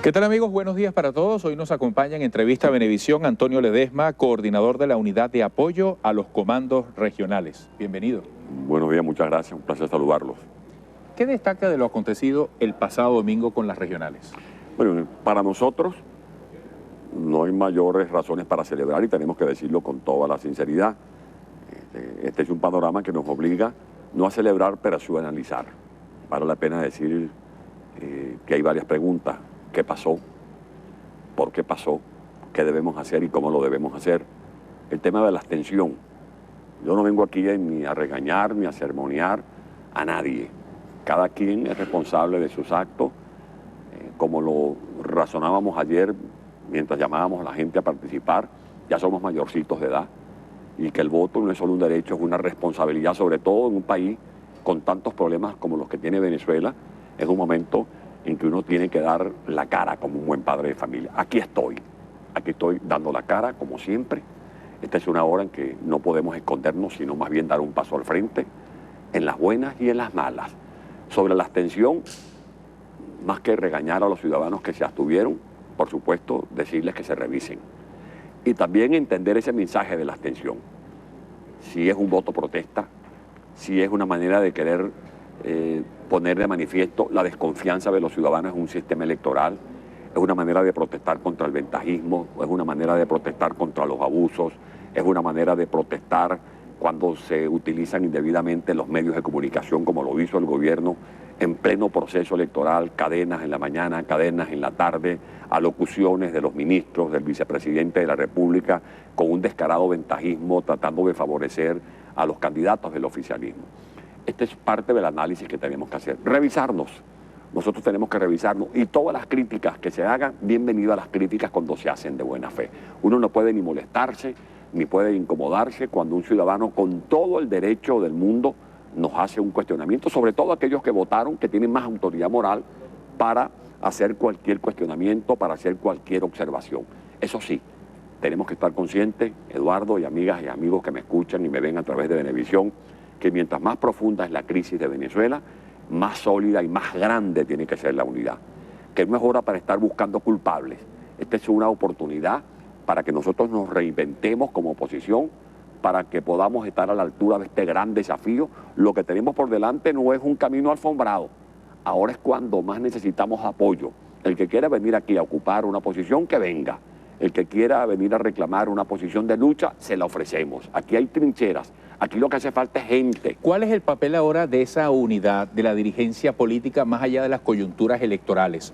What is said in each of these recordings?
¿Qué tal, amigos? Buenos días para todos. Hoy nos acompaña en entrevista a Venevisión Antonio Ledesma, coordinador de la Unidad de Apoyo a los Comandos Regionales. Bienvenido. Buenos días, muchas gracias. Un placer saludarlos. ¿Qué destaca de lo acontecido el pasado domingo con las regionales? Bueno, para nosotros no hay mayores razones para celebrar y tenemos que decirlo con toda la sinceridad. Este es un panorama que nos obliga no a celebrar, pero a analizar. Vale la pena decir que hay varias preguntas. ¿Qué pasó? ¿Por qué pasó? ¿Qué debemos hacer y cómo lo debemos hacer? El tema de la abstención. Yo no vengo aquí ni a regañar ni a sermonear a nadie. Cada quien es responsable de sus actos. Como lo razonábamos ayer mientras llamábamos a la gente a participar, ya somos mayorcitos de edad y que el voto no es solo un derecho, es una responsabilidad, sobre todo en un país con tantos problemas como los que tiene Venezuela. Es un momento en que uno tiene que dar la cara como un buen padre de familia. Aquí estoy dando la cara como siempre. Esta es una hora en que no podemos escondernos, sino más bien dar un paso al frente, en las buenas y en las malas. Sobre la abstención, más que regañar a los ciudadanos que se abstuvieron, por supuesto, decirles que se revisen. Y también entender ese mensaje de la abstención. Si es un voto protesta, si es una manera de querer poner de manifiesto la desconfianza de los ciudadanos en un sistema electoral, es una manera de protestar contra el ventajismo, es una manera de protestar contra los abusos, es una manera de protestar cuando se utilizan indebidamente los medios de comunicación, como lo hizo el gobierno en pleno proceso electoral, cadenas en la mañana, cadenas en la tarde, alocuciones de los ministros, del vicepresidente de la República, con un descarado ventajismo, tratando de favorecer a los candidatos del oficialismo. Este es parte del análisis que tenemos que hacer. Revisarnos. Nosotros tenemos que revisarnos. Y todas las críticas que se hagan, bienvenidas las críticas cuando se hacen de buena fe. Uno no puede ni molestarse, ni puede incomodarse cuando un ciudadano con todo el derecho del mundo nos hace un cuestionamiento, sobre todo aquellos que votaron, que tienen más autoridad moral para hacer cualquier cuestionamiento, para hacer cualquier observación. Eso sí, tenemos que estar conscientes, Eduardo, y amigas y amigos que me escuchan y me ven a través de Venevisión, que mientras más profunda es la crisis de Venezuela, más sólida y más grande tiene que ser la unidad. Que no es hora para estar buscando culpables. Esta es una oportunidad para que nosotros nos reinventemos como oposición, para que podamos estar a la altura de este gran desafío. Lo que tenemos por delante no es un camino alfombrado. Ahora es cuando más necesitamos apoyo. El que quiera venir aquí a ocupar una posición, que venga. El que quiera venir a reclamar una posición de lucha, se la ofrecemos. Aquí hay trincheras. Aquí lo que hace falta es gente. ¿Cuál es el papel ahora de esa unidad, de la dirigencia política, más allá de las coyunturas electorales?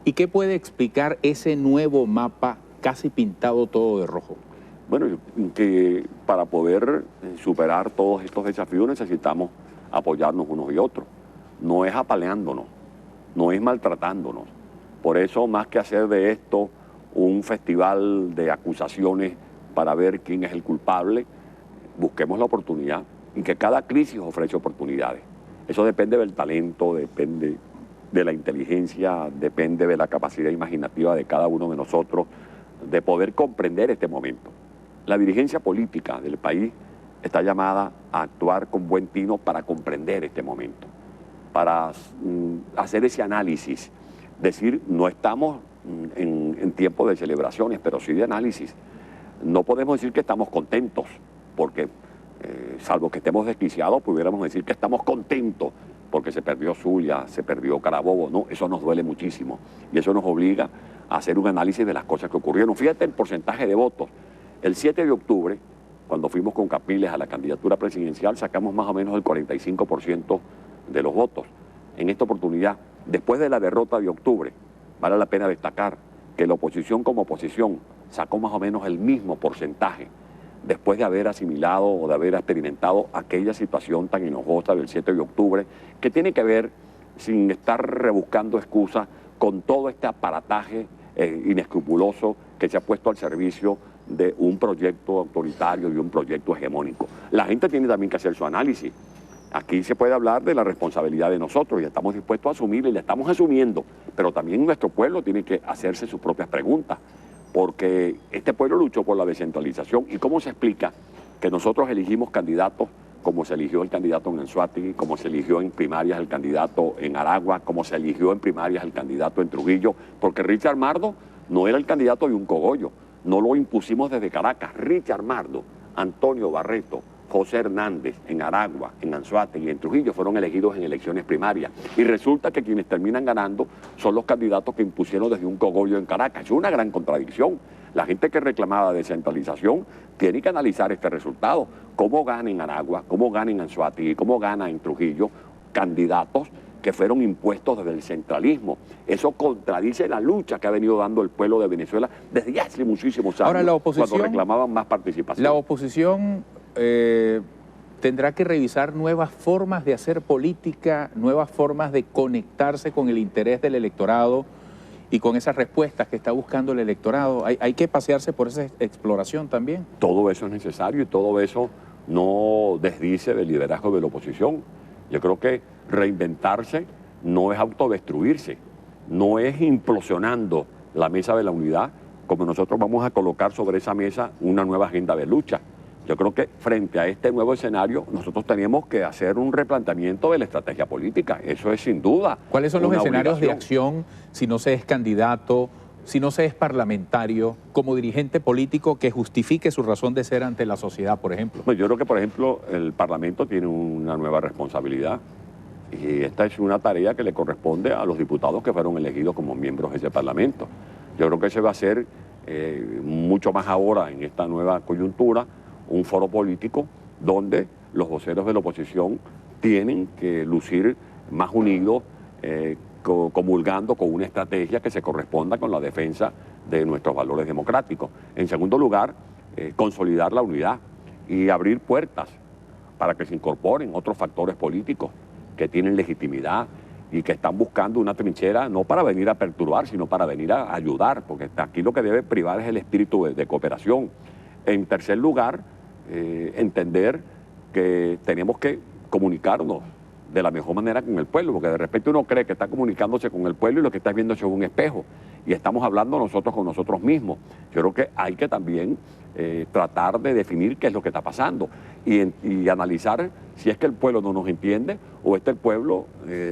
¿Y qué puede explicar ese nuevo mapa casi pintado todo de rojo? Bueno, que para poder superar todos estos desafíos necesitamos apoyarnos unos y otros. No es apaleándonos, no es maltratándonos. Por eso, más que hacer de esto un festival de acusaciones para ver quién es el culpable, busquemos la oportunidad, y que cada crisis ofrece oportunidades. Eso depende del talento, depende de la inteligencia, depende de la capacidad imaginativa de cada uno de nosotros de poder comprender este momento. La dirigencia política del país está llamada a actuar con buen tino para comprender este momento, para hacer ese análisis, decir, no estamos en tiempo de celebraciones, pero sí de análisis. No podemos decir que estamos contentos, porque salvo que estemos desquiciados, pudiéramos decir que estamos contentos porque se perdió Zulia, se perdió Carabobo. No, eso nos duele muchísimo y eso nos obliga a hacer un análisis de las cosas que ocurrieron. Fíjate el porcentaje de votos. El 7 de octubre, cuando fuimos con Capriles a la candidatura presidencial, sacamos más o menos el 45% de los votos. En esta oportunidad, después de la derrota de octubre, vale la pena destacar que la oposición como oposición sacó más o menos el mismo porcentaje después de haber asimilado o de haber experimentado aquella situación tan enojosa del 7 de octubre, que tiene que ver, sin estar rebuscando excusas, con todo este aparataje inescrupuloso que se ha puesto al servicio de un proyecto autoritario y un proyecto hegemónico. La gente tiene también que hacer su análisis. Aquí se puede hablar de la responsabilidad de nosotros y estamos dispuestos a asumirla y la estamos asumiendo, pero también nuestro pueblo tiene que hacerse sus propias preguntas, porque este pueblo luchó por la descentralización. ¿Y cómo se explica que nosotros elegimos candidatos como se eligió el candidato en Anzoátegui, como se eligió en primarias el candidato en Aragua, como se eligió en primarias el candidato en Trujillo, porque Richard Mardo no era el candidato de un cogollo, no lo impusimos desde Caracas. Richard Mardo, Antonio Barreto, José Hernández en Aragua, en Anzoátegui y en Trujillo fueron elegidos en elecciones primarias. Y resulta que quienes terminan ganando son los candidatos que impusieron desde un cogollo en Caracas. Es una gran contradicción. La gente que reclamaba descentralización tiene que analizar este resultado. ¿Cómo gana en Aragua? ¿Cómo gana en Anzoátegui? ¿Cómo gana en Trujillo? Candidatos que fueron impuestos desde el centralismo. Eso contradice la lucha que ha venido dando el pueblo de Venezuela desde ya hace muchísimos años. Ahora, la oposición, cuando reclamaban más participación. La oposición tendrá que revisar nuevas formas de hacer política, nuevas formas de conectarse con el interés del electorado y con esas respuestas que está buscando el electorado. Hay que pasearse por esa exploración también. Todo eso es necesario y todo eso no desdice del liderazgo de la oposición. Yo creo que reinventarse no es autodestruirse, no es implosionando la mesa de la unidad como nosotros vamos a colocar sobre esa mesa una nueva agenda de lucha. Yo creo que frente a este nuevo escenario nosotros tenemos que hacer un replanteamiento de la estrategia política, eso es sin duda. ¿Cuáles son los escenarios de acción si no se es candidato, si no se es parlamentario, como dirigente político que justifique su razón de ser ante la sociedad, por ejemplo? Yo creo que, por ejemplo, el Parlamento tiene una nueva responsabilidad y esta es una tarea que le corresponde a los diputados que fueron elegidos como miembros de ese Parlamento. Yo creo que ese va a ser mucho más ahora en esta nueva coyuntura un foro político donde los voceros de la oposición tienen que lucir más unidos, comulgando con una estrategia que se corresponda con la defensa de nuestros valores democráticos. En segundo lugar, consolidar la unidad y abrir puertas para que se incorporen otros factores políticos que tienen legitimidad y que están buscando una trinchera no para venir a perturbar, sino para venir a ayudar, porque aquí lo que debe privar es el espíritu de cooperación. En tercer lugar, entender que tenemos que comunicarnos de la mejor manera con el pueblo, porque de repente uno cree que está comunicándose con el pueblo y lo que está viendo es un espejo, y estamos hablando nosotros con nosotros mismos. Yo creo que hay que también tratar de definir qué es lo que está pasando y analizar si es que el pueblo no nos entiende o el pueblo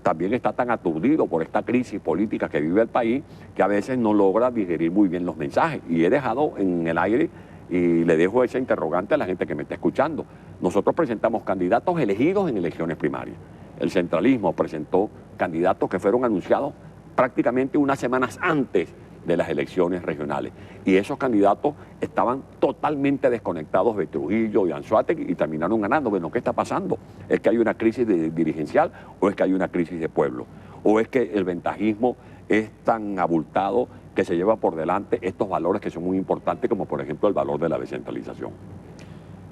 también está tan aturdido por esta crisis política que vive el país que a veces no logra digerir muy bien los mensajes. Y he dejado en el aire y le dejo esa interrogante a la gente que me está escuchando. Nosotros presentamos candidatos elegidos en elecciones primarias. El centralismo presentó candidatos que fueron anunciados prácticamente unas semanas antes de las elecciones regionales. Y esos candidatos estaban totalmente desconectados de Trujillo y Anzoátegui y terminaron ganando. Bueno, ¿qué está pasando? ¿Es que hay una crisis dirigencial o es que hay una crisis de pueblo? ¿O es que el ventajismo es tan abultado que se lleva por delante estos valores que son muy importantes, como por ejemplo el valor de la descentralización?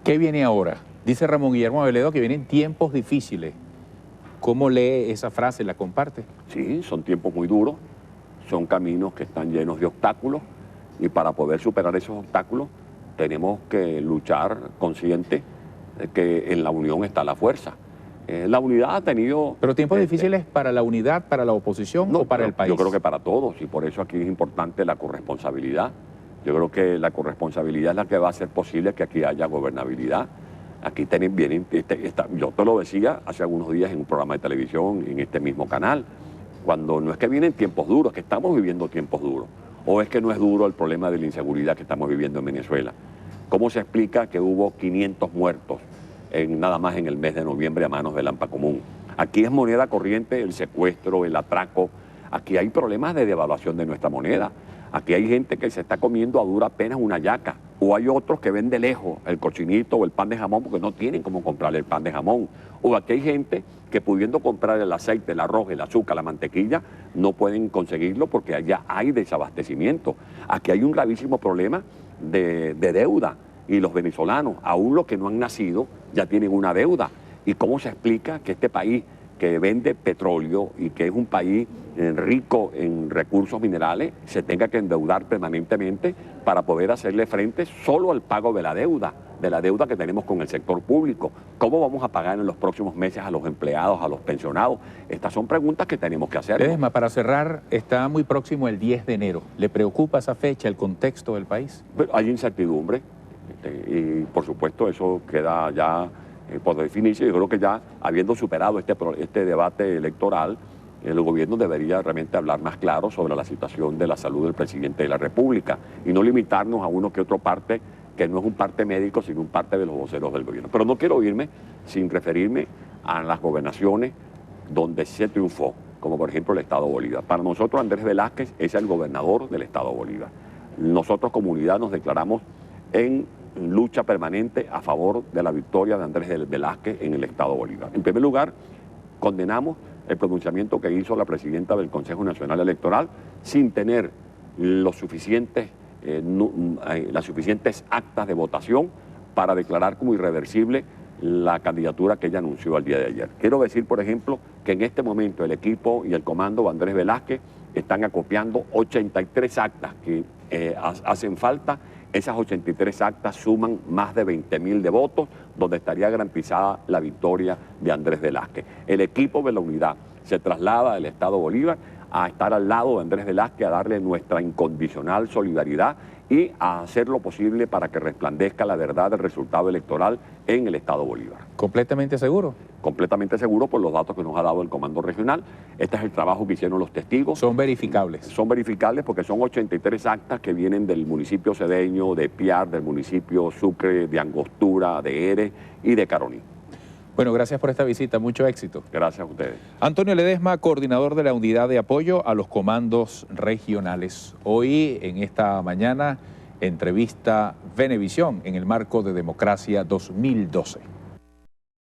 ¿Qué viene ahora? Dice Ramón Guillermo Aveledo que vienen tiempos difíciles. ¿Cómo lee esa frase? ¿La comparte? Sí, son tiempos muy duros, son caminos que están llenos de obstáculos y para poder superar esos obstáculos tenemos que luchar consciente de que en la unión está la fuerza. La unidad ha tenido... ¿Pero tiempos difíciles para la unidad, para la oposición o para el país? Yo creo que para todos y por eso aquí es importante la corresponsabilidad. Yo creo que la corresponsabilidad es la que va a hacer posible que aquí haya gobernabilidad. Aquí vienen, yo te lo decía hace algunos días en un programa de televisión, en este mismo canal, cuando no es que vienen tiempos duros, que estamos viviendo tiempos duros, o es que no es duro el problema de la inseguridad que estamos viviendo en Venezuela. ¿Cómo se explica que hubo 500 muertos nada más en el mes de noviembre a manos del AMPA Común? Aquí es moneda corriente el secuestro, el atraco, aquí hay problemas de devaluación de nuestra moneda. Aquí hay gente que se está comiendo a dura pena una yaca, o hay otros que ven de lejos el cochinito o el pan de jamón porque no tienen cómo comprar el pan de jamón. O aquí hay gente que pudiendo comprar el aceite, el arroz, el azúcar, la mantequilla, no pueden conseguirlo porque allá hay desabastecimiento. Aquí hay un gravísimo problema de deuda y los venezolanos, aún los que no han nacido, ya tienen una deuda. ¿Y cómo se explica que este país que vende petróleo y que es un país rico en recursos minerales, se tenga que endeudar permanentemente para poder hacerle frente solo al pago de la deuda que tenemos con el sector público? ¿Cómo vamos a pagar en los próximos meses a los empleados, a los pensionados? Estas son preguntas que tenemos que hacer. Ledesma, para cerrar, está muy próximo el 10 de enero. ¿Le preocupa esa fecha, el contexto del país? Hay incertidumbre y por supuesto eso queda ya por definirse. Yo creo que ya habiendo superado este debate electoral, el gobierno debería realmente hablar más claro sobre la situación de la salud del presidente de la República y no limitarnos a uno que otro parte que no es un parte médico, sino un parte de los voceros del gobierno. Pero no quiero irme sin referirme a las gobernaciones donde se triunfó, como por ejemplo el Estado Bolívar. Para nosotros Andrés Velázquez es el gobernador del Estado Bolívar. Nosotros como unidad nos declaramos en lucha permanente a favor de la victoria de Andrés Velázquez en el Estado Bolívar. En primer lugar, condenamos el pronunciamiento que hizo la presidenta del Consejo Nacional Electoral sin tener las suficientes actas de votación para declarar como irreversible la candidatura que ella anunció el día de ayer. Quiero decir, por ejemplo, que en este momento el equipo y el comando de Andrés Velázquez están acopiando 83 actas que hacen falta. Esas 83 actas suman más de 20.000 de votos, donde estaría garantizada la victoria de Andrés Velázquez. El equipo de la unidad se traslada del Estado Bolívar a estar al lado de Andrés Velázquez, a darle nuestra incondicional solidaridad y a hacer lo posible para que resplandezca la verdad del resultado electoral en el Estado Bolívar. ¿Completamente seguro? Completamente seguro por los datos que nos ha dado el Comando Regional. Este es el trabajo que hicieron los testigos. ¿Son verificables? Son verificables porque son 83 actas que vienen del municipio Cedeño, de Piar, del municipio Sucre, de Angostura, de Eres y de Caroní. Bueno, gracias por esta visita, mucho éxito. Gracias a ustedes. Antonio Ledesma, coordinador de la Unidad de Apoyo a los Comandos Regionales. Hoy, en esta mañana, entrevista Venevisión en el marco de Democracia 2012.